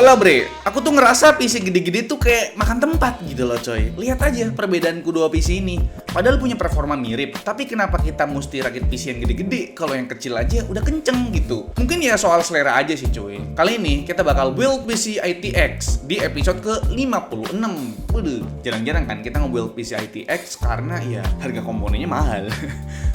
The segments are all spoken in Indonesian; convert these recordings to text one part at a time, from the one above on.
Iyalah bre, aku tuh ngerasa PC gede-gede tuh kayak makan tempat gitu loh coy. Lihat aja perbedaan kedua PC ini. Padahal punya performa mirip, tapi kenapa kita mesti rakit PC yang gede-gede kalau yang kecil aja udah kenceng gitu. Mungkin ya soal selera aja sih cuy. Kali ini kita bakal build PC ITX di episode ke-56. Waduh, jarang-jarang kan kita nge-build PC ITX karena ya harga komponennya mahal.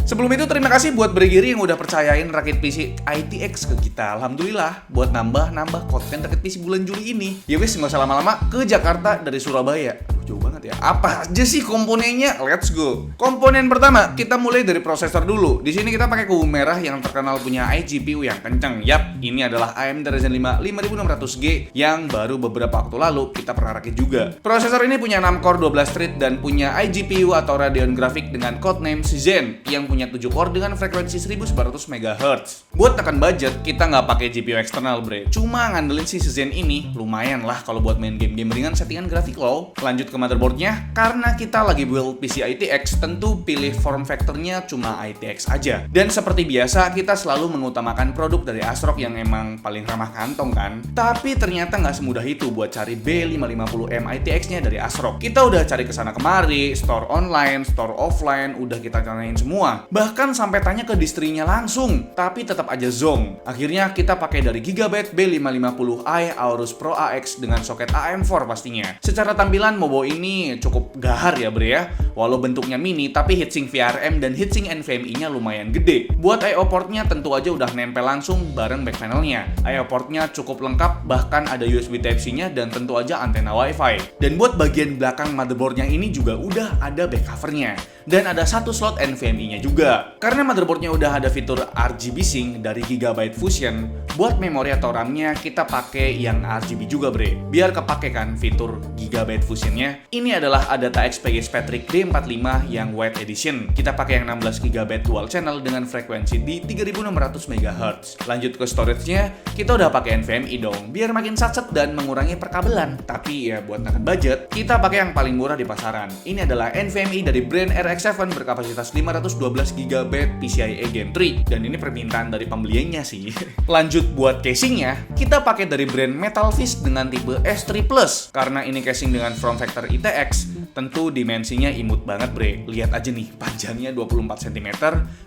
Sebelum itu terima kasih buat Bregiri yang udah percayain rakit PC ITX ke kita. Alhamdulillah buat nambah konten rakit PC bulan Juli ini. Ya wis, nggak usah lama-lama, ke Jakarta dari Surabaya. Jauh banget ya. Apa aja sih komponennya? Let's go. Komponen pertama, kita mulai dari prosesor dulu. Di sini kita pakai kubu merah yang terkenal punya iGPU yang kenceng. Yap, ini adalah AMD Ryzen 5 5600G yang baru beberapa waktu lalu kita pernah rakit juga. Prosesor ini punya 6 core 12 thread dan punya iGPU atau Radeon Graphics dengan codename Zen yang punya 7 core dengan frekuensi 1400 MHz. Buat tekan budget, kita nggak pakai GPU eksternal bre. Cuma ngandelin si Zen ini lumayan lah kalau buat main game-game ringan settingan grafik low. Lanjut ke motherboardnya, karena kita lagi build PC ITX, tentu pilih form factornya cuma ITX aja. Dan seperti biasa, kita selalu mengutamakan produk dari ASRock yang emang paling ramah kantong kan. Tapi ternyata nggak semudah itu buat cari B550M ITX-nya dari ASRock. Kita udah cari kesana kemari, store online, store offline, udah kita tanyain semua. Bahkan sampai tanya ke distrinya langsung, tapi tetap aja zonk. Akhirnya kita pakai dari Gigabyte B550i Aorus Pro AX dengan soket AM4 pastinya. Secara tampilan Mobo ini cukup gahar ya bre ya. Walau bentuknya mini, tapi heatsink VRM dan heatsink NVMe-nya lumayan gede. Buat I/O portnya tentu aja udah nempel langsung bareng back panelnya. I/O portnya cukup lengkap, bahkan ada USB Type-C-nya dan tentu aja antena Wi-Fi. Dan buat bagian belakang motherboardnya ini juga udah ada back covernya. Dan ada satu slot NVMe-nya juga. Karena motherboardnya udah ada fitur RGB Sync dari Gigabyte Fusion, buat memori atau RAM-nya kita pakai yang RGB juga bre. Biar kepake kan fitur Gigabyte Fusion-nya. Ini adalah Adata XPG Spectric D45 yang White Edition. Kita pakai yang 16GB dual channel dengan frekuensi di 3600 MHz. Lanjut ke storage-nya, kita udah pakai NVMe dong, biar makin satset dan mengurangi perkabelan. Tapi ya buat nahan budget, kita pakai yang paling murah di pasaran. Ini adalah NVMe dari brand RX7 berkapasitas 512GB PCIe Gen 3. Dan ini permintaan dari pembeliannya sih. Lanjut buat casingnya, kita pakai dari brand Metalfish dengan tipe S3 Plus. Karena ini casing dengan form factor ITX, tentu dimensinya imut banget bre. Lihat aja nih, panjangnya 24 cm,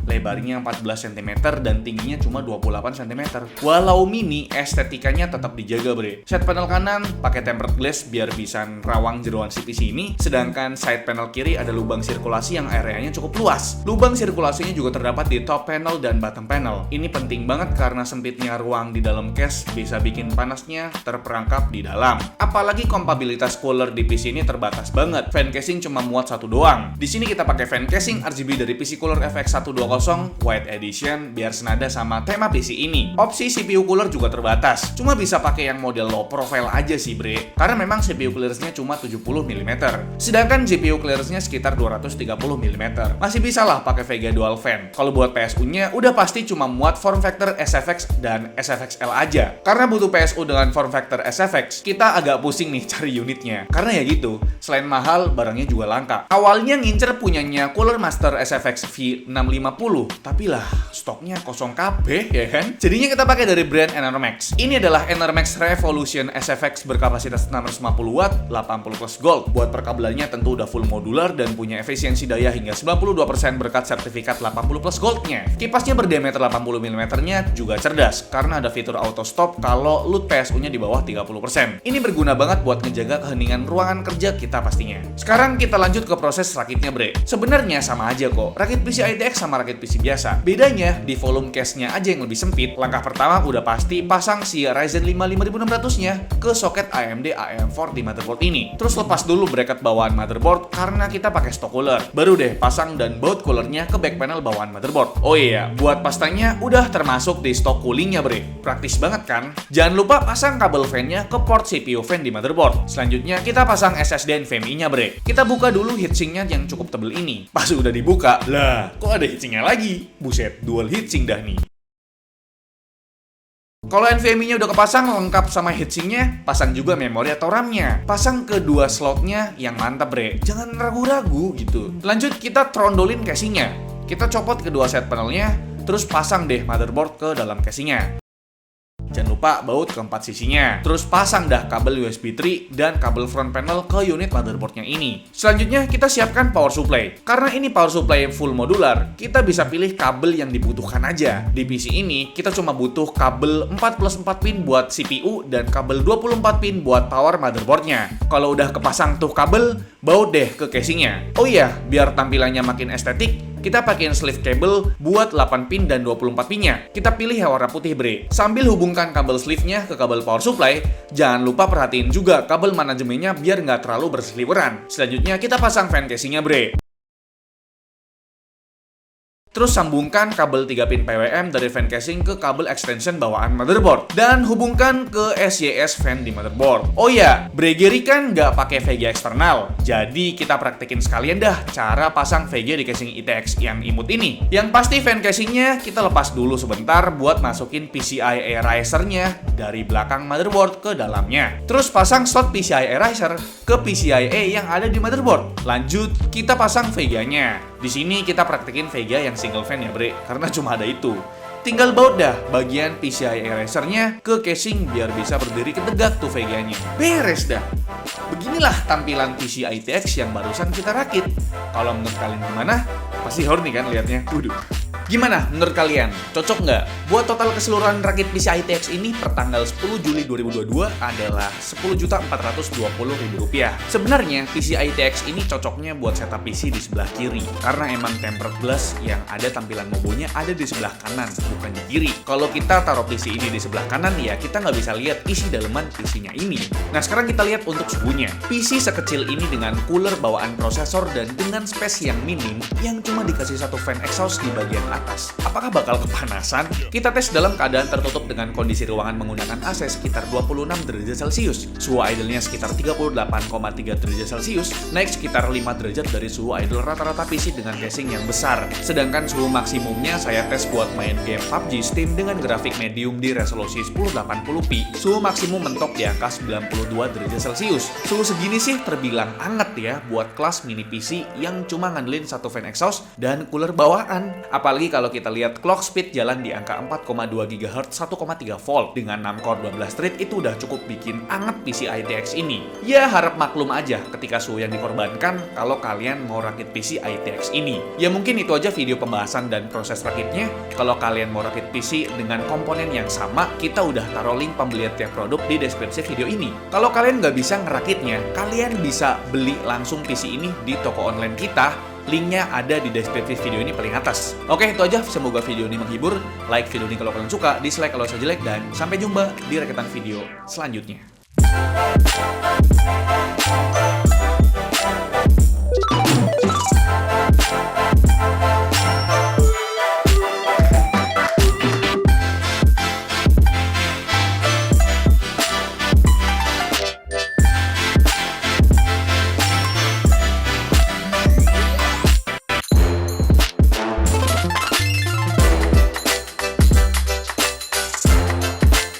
lebarnya 14 cm, dan tingginya cuma 28 cm. Walau mini, estetikanya tetap dijaga bre. Side panel kanan pakai tempered glass biar bisa rawang jeroan si PC ini, sedangkan side panel kiri ada lubang sirkulasi yang areanya cukup luas. Lubang sirkulasinya juga terdapat di top panel dan bottom panel. Ini penting banget karena sempitnya ruang di dalam case bisa bikin panasnya terperangkap di dalam. Apalagi kompatibilitas cooler di PC ini terbatas banget. Fan casing cuma muat satu doang. Di sini kita pakai fan casing RGB dari PC Cooler FX120 White Edition biar senada sama tema PC ini. Opsi CPU cooler juga terbatas. Cuma bisa pakai yang model low profile aja sih bre. Karena memang CPU clearance-nya cuma 70 mm. Sedangkan GPU clearance-nya sekitar 230 mm. Masih bisa lah pakai Vega Dual Fan. Kalau buat PSU-nya udah pasti cuma muat form factor SFX dan SFXL aja. Karena butuh PSU dengan form factor SFX, kita agak pusing nih cari unitnya. Karena ya gitu, selain mahal, barangnya juga langka. Awalnya ngincer punyanya Cooler Master SFX V650, tapi lah stoknya kosong kabeh ya kan. Jadinya kita pakai dari brand Enermax. Ini adalah Enermax Revolution SFX berkapasitas 650 watt, 80 plus gold. Buat perkabelannya tentu udah full modular dan punya efisiensi daya hingga 92% berkat sertifikat 80 plus goldnya. Kipasnya berdiameter 80 mm-nya juga cerdas karena ada fitur auto stop kalau load PSU-nya di bawah 30%. Ini berguna banget buat ngejaga keheningan ruangan kerja kita pastinya. Sekarang kita lanjut ke proses rakitnya bre. Sebenarnya sama aja kok, rakit PC ITX sama rakit PC biasa. Bedanya di volume case-nya aja yang lebih sempit. Langkah pertama udah pasti pasang si Ryzen 5 5600-nya ke soket AMD AM4 di motherboard ini. Terus lepas dulu bracket bawaan motherboard karena kita pakai stock cooler. Baru deh pasang dan baut coolernya ke back panel bawaan motherboard. Oh iya, buat pastanya udah termasuk di stock coolingnya bre. Praktis banget kan? Jangan lupa pasang kabel fan-nya ke port CPU fan di motherboard. Selanjutnya kita pasang SSD NVMe-nya bre. Kita buka dulu heatsinknya yang cukup tebel ini. Pas udah dibuka, lah kok ada heatsinknya lagi? Buset, dual heatsink dah nih. Kalau NVMe-nya udah kepasang lengkap sama heatsinknya, pasang juga memori atau RAM-nya. Pasang kedua slotnya yang mantap bre. Jangan ragu-ragu gitu. Lanjut kita trondolin casingnya. Kita copot kedua side panelnya, terus pasang deh motherboard ke dalam casingnya. Jangan lupa baut keempat sisinya. Terus pasang dah kabel USB 3 dan kabel front panel ke unit motherboardnya ini. Selanjutnya kita siapkan power supply. Karena ini power supply full modular, kita bisa pilih kabel yang dibutuhkan aja. Di PC ini kita cuma butuh kabel 4+4 pin buat CPU dan kabel 24 pin buat power motherboardnya. Kalau udah kepasang tuh kabel, baut deh ke casingnya. Oh iya, biar tampilannya makin estetik, kita pakein sleeve cable buat 8 pin dan 24 pinnya. Kita pilih yang warna putih, bre. Sambil hubungkan kabel sleeve-nya ke kabel power supply, jangan lupa perhatiin juga kabel manajemennya biar nggak terlalu berseliweran. Selanjutnya kita pasang fan casingnya, bre. Terus sambungkan kabel 3 pin PWM dari fan casing ke kabel extension bawaan motherboard. Dan hubungkan ke SYS fan di motherboard. Oh ya, Bregeri kan nggak pakai VGA eksternal. Jadi kita praktekin sekalian dah cara pasang VGA di casing ITX yang imut ini. Yang pasti fan casingnya kita lepas dulu sebentar buat masukin PCI eraser-nya dari belakang motherboard ke dalamnya. Terus pasang slot PCI eraser ke PCIe yang ada di motherboard. Lanjut, kita pasang VGA-nya. Di sini kita praktekin VGA yang single fan ya, bre, karena cuma ada itu. Tinggal baut dah bagian PCI eraser-nya ke casing biar bisa berdiri ketegak tuh VGA-nya. Beres dah. Beginilah tampilan PC ITX yang barusan kita rakit. Kalau menurut kalian gimana? Pasti horny kan liatnya? Gimana menurut kalian? Cocok nggak? Buat total keseluruhan rakit PC ITX ini per tanggal 10 Juli 2022 adalah Rp10.420.000. Sebenarnya PC ITX ini cocoknya buat setup PC di sebelah kiri karena emang tempered glass yang ada tampilan mobonya ada di sebelah kanan, bukan di kiri. Kalau kita taruh PC ini di sebelah kanan ya kita nggak bisa lihat isi daleman PC-nya ini. Nah sekarang kita lihat untuk suhunya. PC sekecil ini dengan cooler bawaan prosesor dan dengan space yang minim yang cuma dikasih satu fan exhaust di bagian atas. Apakah bakal kepanasan? Kita tes dalam keadaan tertutup dengan kondisi ruangan menggunakan AC sekitar 26 derajat Celcius. Suhu idle-nya sekitar 38,3 derajat Celcius, naik sekitar 5 derajat dari suhu idle rata-rata PC dengan casing yang besar. Sedangkan suhu maksimumnya saya tes buat main game PUBG Steam dengan grafik medium di resolusi 1080p. Suhu maksimum mentok di angka 92 derajat Celcius. Suhu segini sih terbilang anget ya buat kelas mini PC yang cuma ngandelin satu fan exhaust dan cooler bawaan. Apalagi kalau kita lihat clock speed jalan di angka 4,2 GHz 1,3 volt dengan 6 core 12 thread itu udah cukup bikin anget PC ITX ini. Ya harap maklum aja ketika suhu yang dikorbankan kalau kalian mau rakit PC ITX ini. Ya mungkin itu aja video pembahasan dan proses rakitnya. Kalau kalian mau rakit PC dengan komponen yang sama, kita udah taruh link pembelian tiap produk di deskripsi video ini. Kalau kalian nggak bisa ngerakitnya, kalian bisa beli langsung PC ini di toko online kita. Linknya ada di deskripsi video ini paling atas. Oke, itu aja. Semoga video ini menghibur. Like video ini kalau kalian suka, dislike kalau saya jelek, dan sampai jumpa di rakitan video selanjutnya.